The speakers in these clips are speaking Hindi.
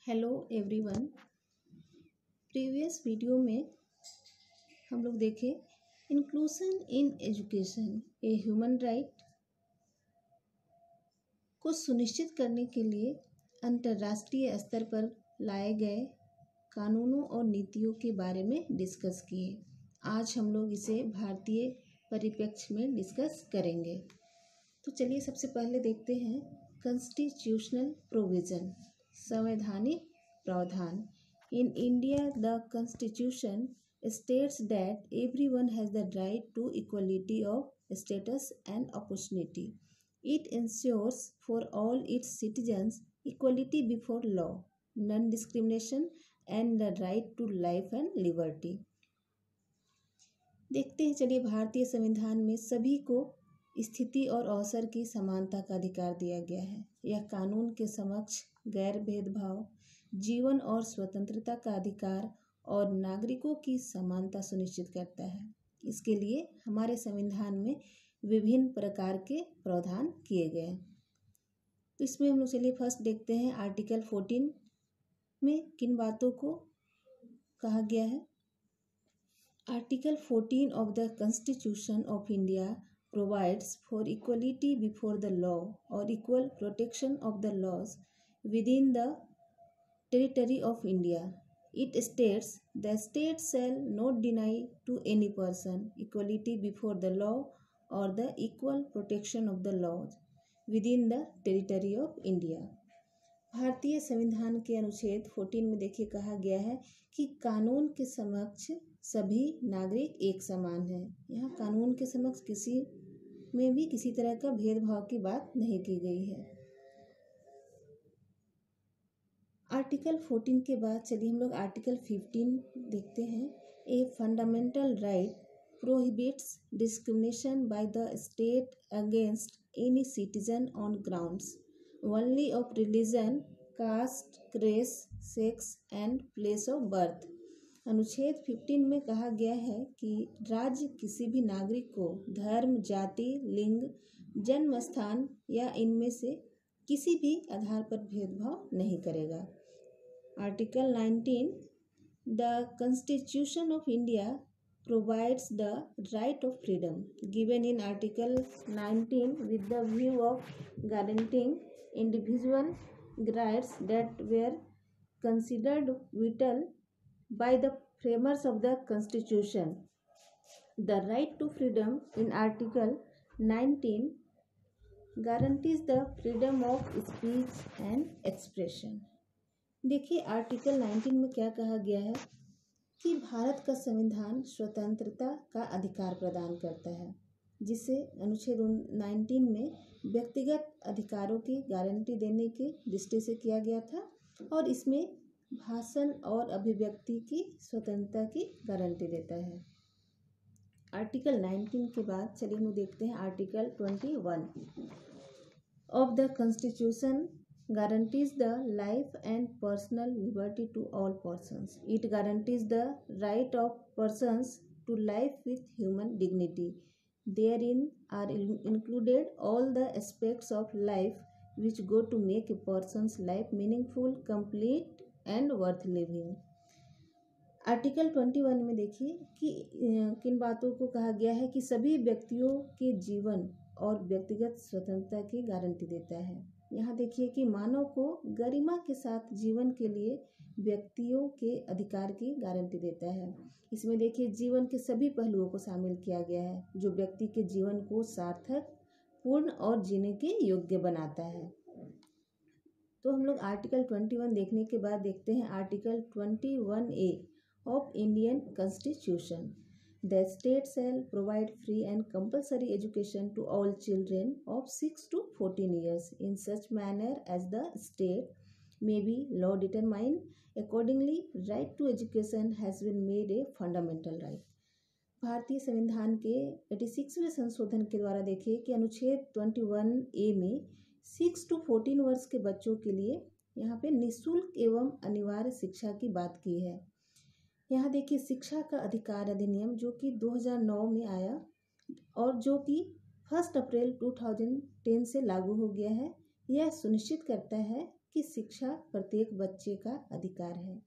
Hello everyone. प्रीवियस वीडियो में हम लोग देखे inclusion in education a human right को सुनिश्चित करने के लिए अंतर्राष्ट्रीय स्तर पर लाए गए कानूनों और नीतियों के बारे में डिस्कस किए। आज हम लोग इसे भारतीय परिप्रेक्ष्य में डिस्कस करेंगे। तो चलिए सबसे पहले देखते हैं कॉन्स्टिट्यूशनल प्रोविज़न, संवैधानिक प्रावधान। In India the constitution states that everyone has the right to equality of status and opportunity. It ensures for all its citizens equality before law, non-discrimination and the right to life and liberty. देखते हैं, चलिए भारतीय संविधान में सभी को स्थिति और अवसर की समानता का अधिकार दिया गया है। यह कानून के समक्ष गैर भेदभाव, जीवन और स्वतंत्रता का अधिकार और नागरिकों की समानता सुनिश्चित करता है। इसके लिए हमारे संविधान में विभिन्न प्रकार के प्रावधान किए गए हैं। तो इसमें हम लोग चलिए फर्स्ट देखते हैं आर्टिकल 14 में किन बातों को कहा गया है। Article 14 of the constitution of India provides for equality before the law और equal protection of the laws within the territory of India. It states the state shall not deny to any person equality before the law or the equal protection of the laws within the territory of India. भारतीय संविधान के अनुच्छेद 14 में देखिए कहा गया है कि कानून के समक्ष सभी नागरिक एक समान हैं। यहाँ कानून के समक्ष किसी में भी किसी तरह का भेदभाव की बात नहीं की गई है। आर्टिकल 14 के बाद चलिए हम लोग आर्टिकल 15 देखते हैं। A fundamental right prohibits discrimination by the state against any citizen on grounds only of religion, caste, race, sex and place of birth. अनुच्छेद 15 में कहा गया है कि राज्य किसी भी नागरिक को धर्म, जाति, लिंग, जन्म स्थान या इनमें से किसी भी आधार पर भेदभाव नहीं करेगा। Article 19 the constitution of India provides the right of freedom given in article 19 with the view of guaranteeing individual rights that were considered vital by the framers of the constitution. The right to freedom in article 19 guarantees the freedom of speech and expression. देखिए आर्टिकल 19 में क्या कहा गया है कि भारत का संविधान स्वतंत्रता का अधिकार प्रदान करता है, जिसे अनुच्छेद 19 में व्यक्तिगत अधिकारों की गारंटी देने की दृष्टि से किया गया था और इसमें भाषण और अभिव्यक्ति की स्वतंत्रता की गारंटी देता है। आर्टिकल 19 के बाद चलिए हम देखते हैं article 21 of the Constitution guarantees the life and personal liberty to all persons. It guarantees the right of persons to life with human dignity. Therein are included all the aspects of life which go to make a person's life meaningful, complete and worth living. Article 21 में देखिए कि किन बातों को कहा गया है कि सभी व्यक्तियों के जीवन और व्यक्तिगत स्वतंत्रता की गारंटी देता है। यहाँ देखिए कि मानव को गरिमा के साथ जीवन के लिए व्यक्तियों के अधिकार की गारंटी देता है। इसमें देखिए जीवन के सभी पहलुओं को शामिल किया गया है जो व्यक्ति के जीवन को सार्थक, पूर्ण और जीने के योग्य बनाता है। तो हम लोग आर्टिकल 21 देखने के बाद देखते हैं article 21A of Indian Constitution. The state shall provide free and compulsory education to all children of 6 to 14 years in such manner as the state may be law determined. Accordingly, right to education has been made a fundamental right. भारतीय संविधान के 86वें संशोधन के द्वारा देखिए कि अनुच्छेद 21A में 6 to 14 वर्ष के बच्चों के लिए यहाँ पे निःशुल्क एवं अनिवार्य शिक्षा की बात की है। यहाँ देखिए शिक्षा का अधिकार अधिनियम जो कि 2009 में आया और जो कि 1 अप्रैल 2010 से लागू हो गया है। यह सुनिश्चित करता है कि शिक्षा प्रत्येक बच्चे का अधिकार है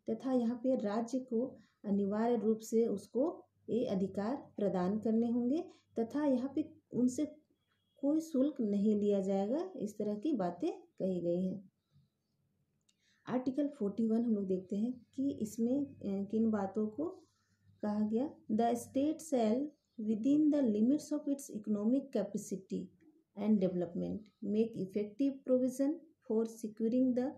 तथा यहाँ पे राज्य को अनिवार्य रूप से उसको ये अधिकार प्रदान करने होंगे तथा यहाँ पे उनसे कोई शुल्क नहीं लिया जाएगा। इस तरह की बातें कही गई हैं। आर्टिकल 41 हम लोग देखते हैं कि इसमें किन बातों को कहा गया। The state shell within the limits of its economic capacity and development make effective provision for securing the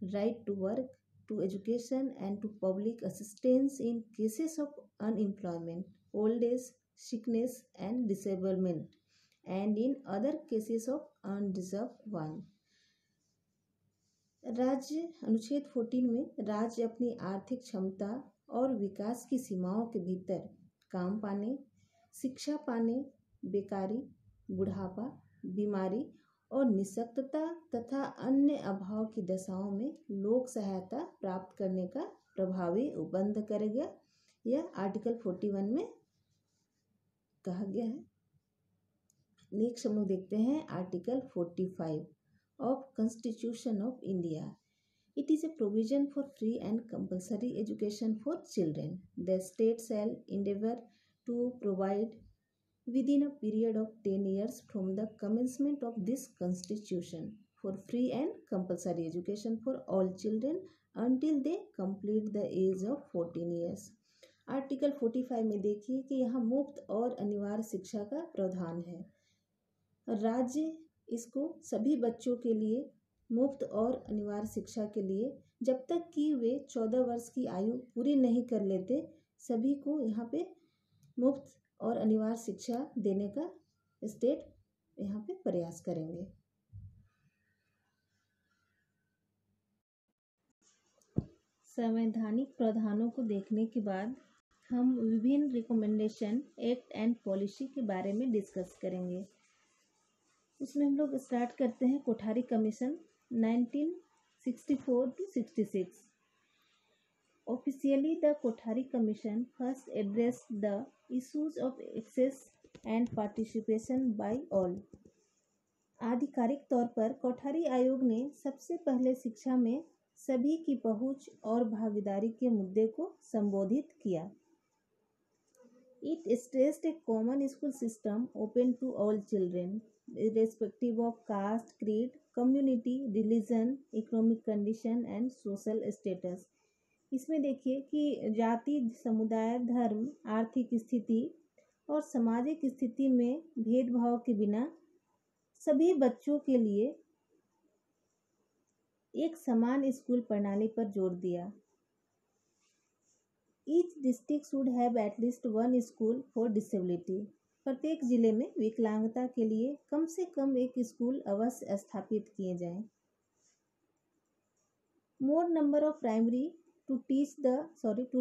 right to work, to education and to public assistance in cases of unemployment, old age, sickness and disablement and in other cases of undeserved one। राज्य अनुच्छेद 14 में राज्य अपनी आर्थिक क्षमता और विकास की सीमाओं के भीतर काम पाने, शिक्षा पाने, बेकारी, बुढ़ापा, बीमारी और निःशक्तता तथा अन्य अभाव की दशाओं में लोक सहायता प्राप्त करने का प्रभावी उपबंध करेगा। यह आर्टिकल 41 में कहा गया है। नेक्स्ट हम लोग देखते हैं article 45 of constitution of India. It is a provision for free and compulsory education for children. The state shall endeavor टू प्रोवाइड within a period of 10 years from the commencement of this constitution for free and compulsory education for all children until they complete the age of 14 years। Article 45 में देखिए कि यहाँ मुफ्त और अनिवार्य शिक्षा का प्रावधान है। राज्य इसको सभी बच्चों के लिए मुफ्त और अनिवार्य शिक्षा के लिए जब तक कि वे 14 वर्ष की आयु पूरी नहीं कर लेते सभी को यहाँ पे मुफ्त और अनिवार्य शिक्षा देने का स्टेट यहाँ पे प्रयास करेंगे। संवैधानिक प्रावधानों को देखने के बाद हम विभिन्न रिकमेंडेशन, एक्ट एंड पॉलिसी के बारे में डिस्कस करेंगे। उसमें हम लोग स्टार्ट करते हैं Kothari commission 1964 to 66। Officially, the Kothari Commission first addressed the issues of access and participation by all। आधिकारिक तौर पर कोठारी आयोग ने सबसे पहले शिक्षा में सभी की पहुंच और भागीदारी के मुद्दे को संबोधित किया। It stressed a common school system open to all children, irrespective of caste, creed, community, religion, economic condition and social status। इसमें देखिए कि जाति, समुदाय, धर्म, आर्थिक स्थिति और सामाजिक स्थिति में भेदभाव के बिना सभी बच्चों के लिए एक समान स्कूल प्रणाली पर जोर दिया। Each district should have at least one school for disability। प्रत्येक जिले में विकलांगता के लिए कम से कम एक स्कूल अवश्य स्थापित किए जाएं। More number of primary to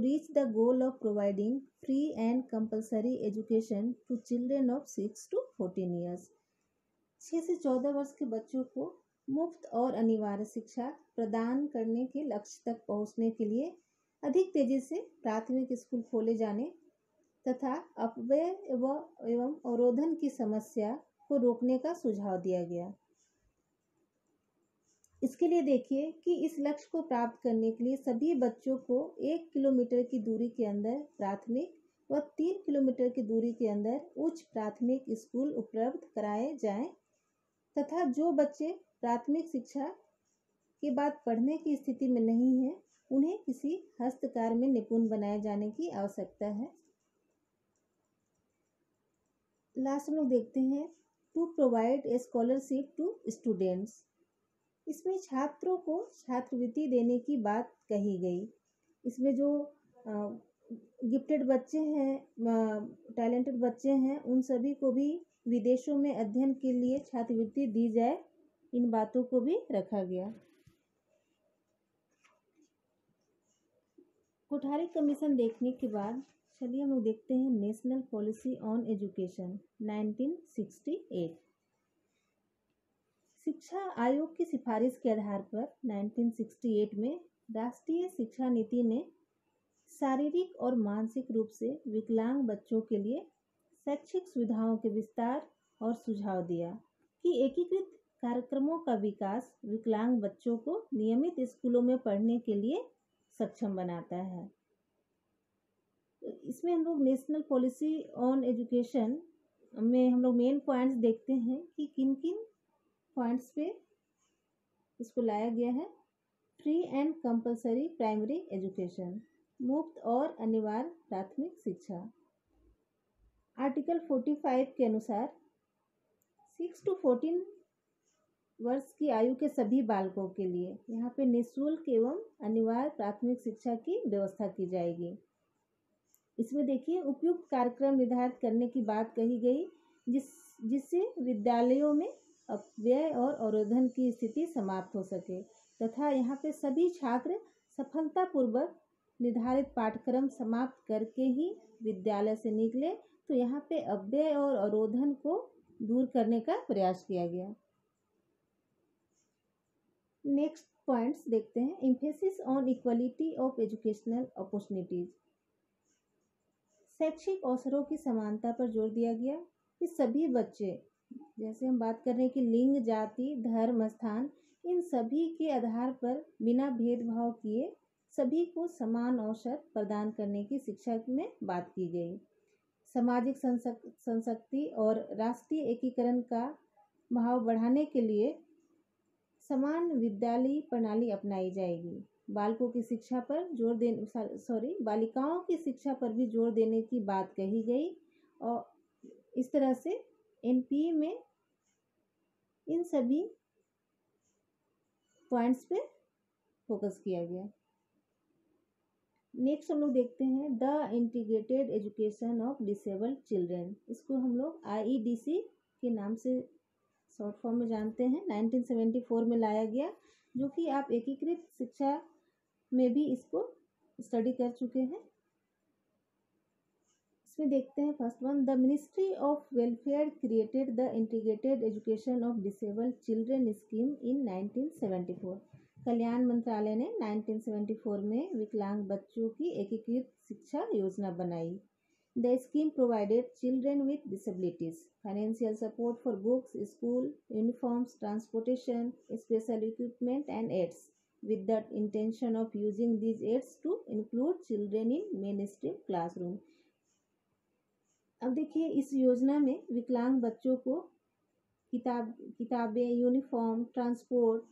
reach the goal of providing free and compulsory education to children of 6 to 14 years। 6 से 14 वर्ष के बच्चों को मुफ्त और अनिवार्य शिक्षा प्रदान करने के लक्ष्य तक पहुंचने के लिए अधिक तेजी से प्राथमिक स्कूल खोले जाने तथा अपव्यय एवं अवरोधन की समस्या को रोकने का सुझाव दिया गया। इसके लिए देखिए कि इस लक्ष्य को प्राप्त करने के लिए सभी बच्चों को 1 किलोमीटर की दूरी के अंदर प्राथमिक व 3 किलोमीटर की दूरी के अंदर उच्च प्राथमिक स्कूल उपलब्ध कराए जाएं तथा जो बच्चे प्राथमिक शिक्षा के बाद पढ़ने की स्थिति में नहीं हैं उन्हें किसी हस्तकार में निपुण बनाए जाने की आवश्यकता है। लास्ट हम लोग देखते हैं to provide a scholarship to students. इसमें छात्रों को छात्रवृत्ति देने की बात कही गई। इसमें जो गिफ्टेड बच्चे हैं, टैलेंटेड बच्चे हैं, उन सभी को भी विदेशों में अध्ययन के लिए छात्रवृत्ति दी जाए, इन बातों को भी रखा गया। कोठारी कमीशन देखने के बाद चलिए हम लोग देखते हैं नेशनल पॉलिसी ऑन एजुकेशन 1968। शिक्षा आयोग की सिफारिश के आधार पर 1968 में राष्ट्रीय शिक्षा नीति ने शारीरिक और मानसिक रूप से विकलांग बच्चों के लिए शैक्षिक सुविधाओं के विस्तार और सुझाव दिया कि एकीकृत कार्यक्रमों का विकास विकलांग बच्चों को नियमित स्कूलों में पढ़ने के लिए सक्षम बनाता है। इसमें हम लोग नेशनल पॉलिसी ऑन एजुकेशन में हम लोग मेन पॉइंट्स देखते हैं कि किन किन पॉइंट्स पे इसको लाया गया है। Free and compulsory primary education, मुफ्त और अनिवार्य प्राथमिक शिक्षा। आर्टिकल 45 के अनुसार 6 to 14 वर्ष की आयु के सभी बालकों के लिए यहाँ पे निःशुल्क एवं अनिवार्य प्राथमिक शिक्षा की व्यवस्था की जाएगी। इसमें देखिए उपयुक्त कार्यक्रम निर्धारित करने की बात कही गई जिससे विद्यालयों में अपव्यय और अवरोधन की स्थिति समाप्त हो सके तथा यहाँ पे सभी छात्र सफलतापूर्वक निर्धारित पाठ्यक्रम समाप्त करके ही विद्यालय से निकले। तो यहाँ पे अपव्यय और अवरोधन को दूर करने का प्रयास किया गया। नेक्स्ट पॉइंट्स देखते हैं। Emphasis on equality of educational opportunities, शैक्षिक अवसरों की समानता पर जोर दिया गया कि सभी बच्चे, जैसे हम बात कर रहे हैं कि लिंग, जाति, धर्म, स्थान, इन सभी के आधार पर बिना भेदभाव किए सभी को समान अवसर प्रदान करने की शिक्षा में बात की गई। सामाजिक संशक्ति और राष्ट्रीय एकीकरण का भाव बढ़ाने के लिए समान विद्यालयी प्रणाली अपनाई जाएगी। बालिकाओं की शिक्षा पर भी जोर देने की बात कही गई और इस तरह से एनपीए में इन सभी पॉइंट्स पे फोकस किया गया। नेक्स्ट हम लोग देखते हैं the integrated education of disabled children. इसको हम लोग IEDC के नाम से शॉर्ट फॉर्म में जानते हैं। 1974 में लाया गया, जो कि आप एकीकृत शिक्षा में भी इसको स्टडी कर चुके हैं। इसमें देखते हैं first one, the ministry of welfare created the integrated education of disabled children scheme in 1974। कल्याण मंत्रालय ने 1974 में विकलांग बच्चों की एकीकृत शिक्षा योजना बनाई। The scheme provided children with disabilities financial support for books, school uniforms, transportation, special equipment and aids with the intention of using these aids to include children in mainstream classroom। अब देखिए इस योजना में विकलांग बच्चों को किताबें, यूनिफॉर्म, ट्रांसपोर्ट,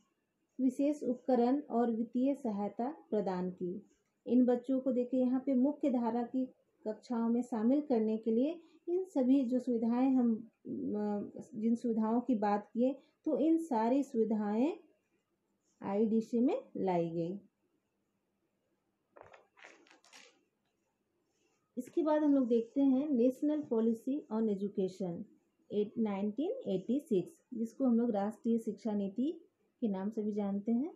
विशेष उपकरण और वित्तीय सहायता प्रदान की। इन बच्चों को देखिए यहाँ पे मुख्य धारा की कक्षाओं में शामिल करने के लिए इन सभी जो सुविधाएं हम जिन सुविधाओं की बात किए, तो इन सारी सुविधाएं IEDC में लाई गई। इसके बाद हम लोग देखते हैं नेशनल पॉलिसी ऑन एजुकेशन 1986, जिसको हम लोग राष्ट्रीय शिक्षा नीति के नाम से भी जानते हैं।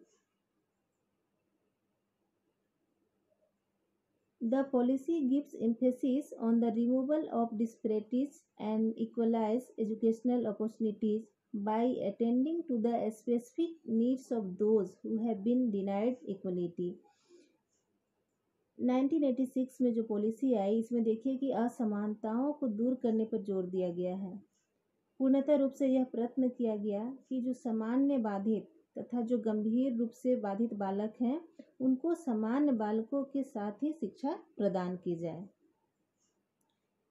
The policy gives emphasis on the removal of disparities and equalize educational opportunities by attending to the specific needs of those who have been denied equality। 1986 में जो पॉलिसी आई, इसमें देखिए कि असमानताओं को दूर करने पर जोर दिया गया है। पूर्णतः रूप से यह प्रयत्न किया गया कि जो सामान्य बाधित तथा जो गंभीर रूप से बाधित बालक हैं, उनको सामान्य बालकों के साथ ही शिक्षा प्रदान की जाए।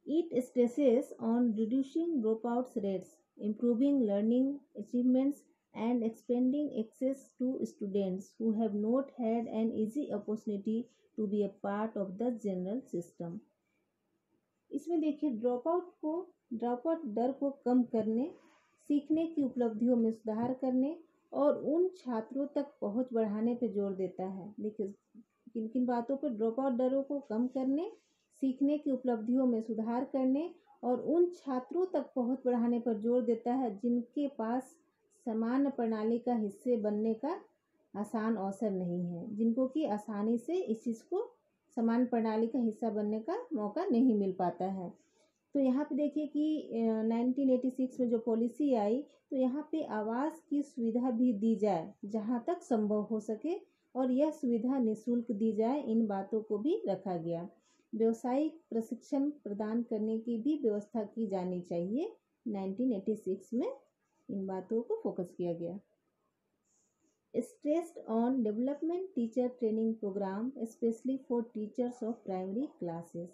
It stresses on reducing dropouts rates, improving learning achievements, and expanding access to students who have not had an easy opportunity to be a part of the general system। इसमें देखिए ड्रॉपआउट दर को कम करने, सीखने की उपलब्धियों में सुधार करने और उन छात्रों तक पहुंच बढ़ाने पर जोर देता है। देखिए किन किन बातों पर, ड्रॉपआउट दरों को कम करने, सीखने की उपलब्धियों में सुधार करने और उन छात्रों तक पहुंच बढ़ाने पर जोर देता है जिनके पास समान प्रणाली का हिस्से बनने का आसान अवसर नहीं है, जिनको कि आसानी से इस चीज़ को समान प्रणाली का हिस्सा बनने का मौका नहीं मिल पाता है। तो यहाँ पे देखिए कि 1986 में जो पॉलिसी आई, तो यहाँ पे आवास की सुविधा भी दी जाए जहाँ तक संभव हो सके, और यह सुविधा निःशुल्क दी जाए, इन बातों को भी रखा गया। व्यावसायिक प्रशिक्षण प्रदान करने की भी व्यवस्था की जानी चाहिए, 1986 में इन बातों को फोकस किया गया। Stressed on development teacher training program especially for teachers of primary classes।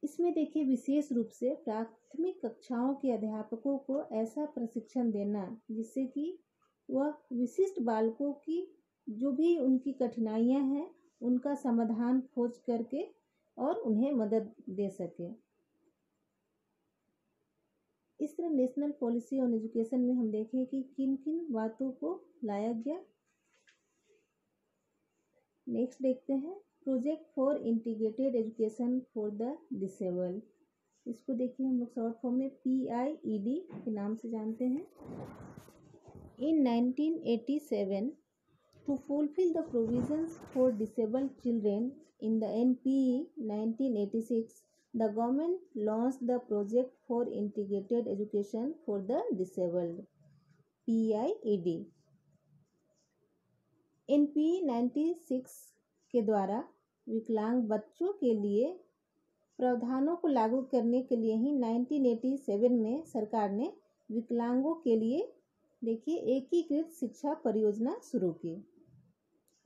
इसमें देखिए विशेष रूप से प्राथमिक कक्षाओं के अध्यापकों को ऐसा प्रशिक्षण देना जिससे कि वह विशिष्ट बालकों की जो भी उनकी कठिनाइयां हैं उनका समाधान खोज करके और उन्हें मदद दे सके। इस तरह नेशनल पॉलिसी ऑन एजुकेशन में हम देखें कि किन किन बातों को लाया गया। नेक्स्ट देखते हैं project for integrated education for the disabled. इसको देखिए हम लोग शॉर्ट फॉर्म में PIED के नाम से जानते हैं। In 1987 to fulfil the provisions for disabled children in the NPE 1986 the government launched the project for integrated education for the disabled PIED। NPE 96 के द्वारा विकलांग बच्चों के लिए प्रावधानों को लागू करने के लिए ही 1987 में सरकार ने विकलांगों के लिए देखिए एकीकृत शिक्षा परियोजना शुरू की।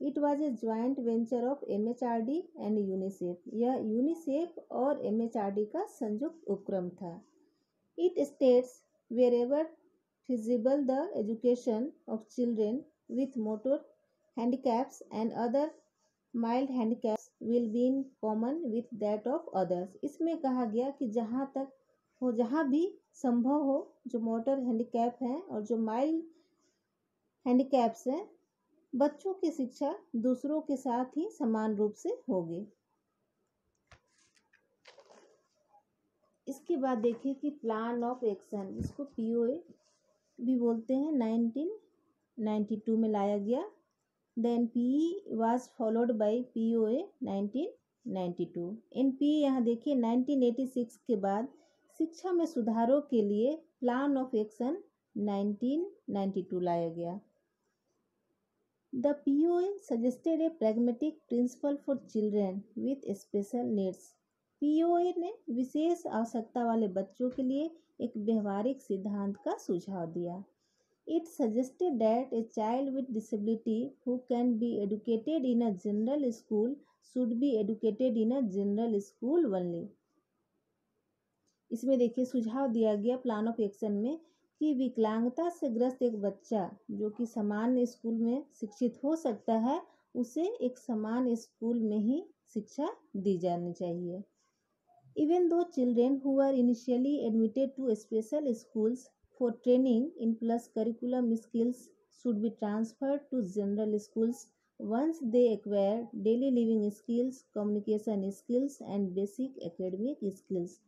It was a joint venture of MHRD and UNICEF. यह यूनिसेफ और MHRD का संयुक्त उपक्रम था। It states wherever feasible the education of children with motor handicaps and other mild handicaps will be in common with that of others. इसमें कहा गया कि जहाँ भी संभव हो जो मोटर हैंडीकैप हैं और जो माइल्ड हैंडीकैप्स हैं बच्चों की शिक्षा दूसरों के साथ ही समान रूप से होगी। इसके बाद देखिए कि प्लान ऑफ एक्शन, इसको POA भी बोलते हैं, 1992 में लाया गया। The NPE was followed by POA 1992। NPE यहाँ देखिए 1986 के बाद शिक्षा में सुधारों के लिए प्लान ऑफ एक्शन 1992 लाया गया। The POA suggested a pragmatic principle for children with special needs। POA ने विशेष आवश्यकता वाले बच्चों के लिए एक व्यवहारिक सिद्धांत का सुझाव दिया। It suggested that a child with disability who can be educated in a general school should be educated in a general school only। इसमें देखिए सुझाव दिया गया प्लान ऑफ एक्शन में कि विकलांगता से ग्रस्त एक बच्चा जो कि समान स्कूल में शिक्षित हो सकता है उसे एक समान स्कूल में ही शिक्षा दी जानी चाहिए। Even though children who are initially admitted to special schools for training in plus curriculum skills should be transferred to general schools once they acquire daily living skills, communication skills and basic academic skills.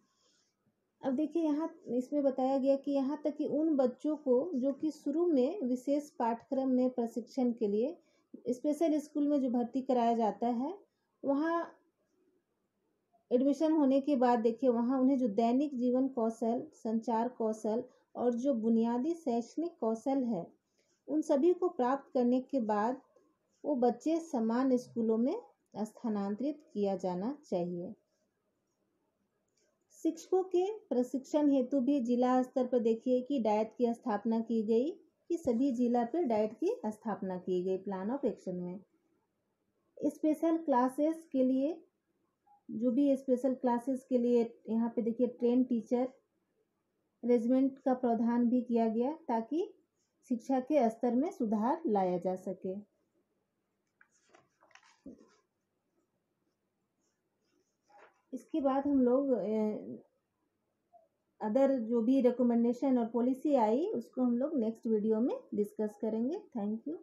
अब देखिए यहाँ इसमें बताया गया कि यहाँ तक कि उन बच्चों को जो कि शुरू में विशेष पाठ्यक्रम में प्रशिक्षण के लिए स्पेशल स्कूल में जो भर्ती कराया जाता है वहाँ एडमिशन होने के बाद देखिए वहाँ उन्हें जो दैनिक जीवन कौशल, संचार कौशल और जो बुनियादी शैक्षणिक कौशल है उन सभी को प्राप्त करने के बाद वो बच्चे समान स्कूलों में स्थानांतरित किया जाना चाहिए। शिक्षकों के प्रशिक्षण हेतु भी जिला स्तर पर देखिए कि डाइट की स्थापना की गई, कि सभी जिला पर डाइट की स्थापना की गई प्लान ऑफ एक्शन में। स्पेशल क्लासेस के लिए जो भी स्पेशल क्लासेस के लिए यहाँ पे देखिए ट्रेन टीचर रेजिमेंट का प्रावधान भी किया गया ताकि शिक्षा के स्तर में सुधार लाया जा सके। इसके बाद हम लोग अदर जो भी रिकमेंडेशन और पॉलिसी आई उसको हम लोग नेक्स्ट वीडियो में डिस्कस करेंगे। Thank you.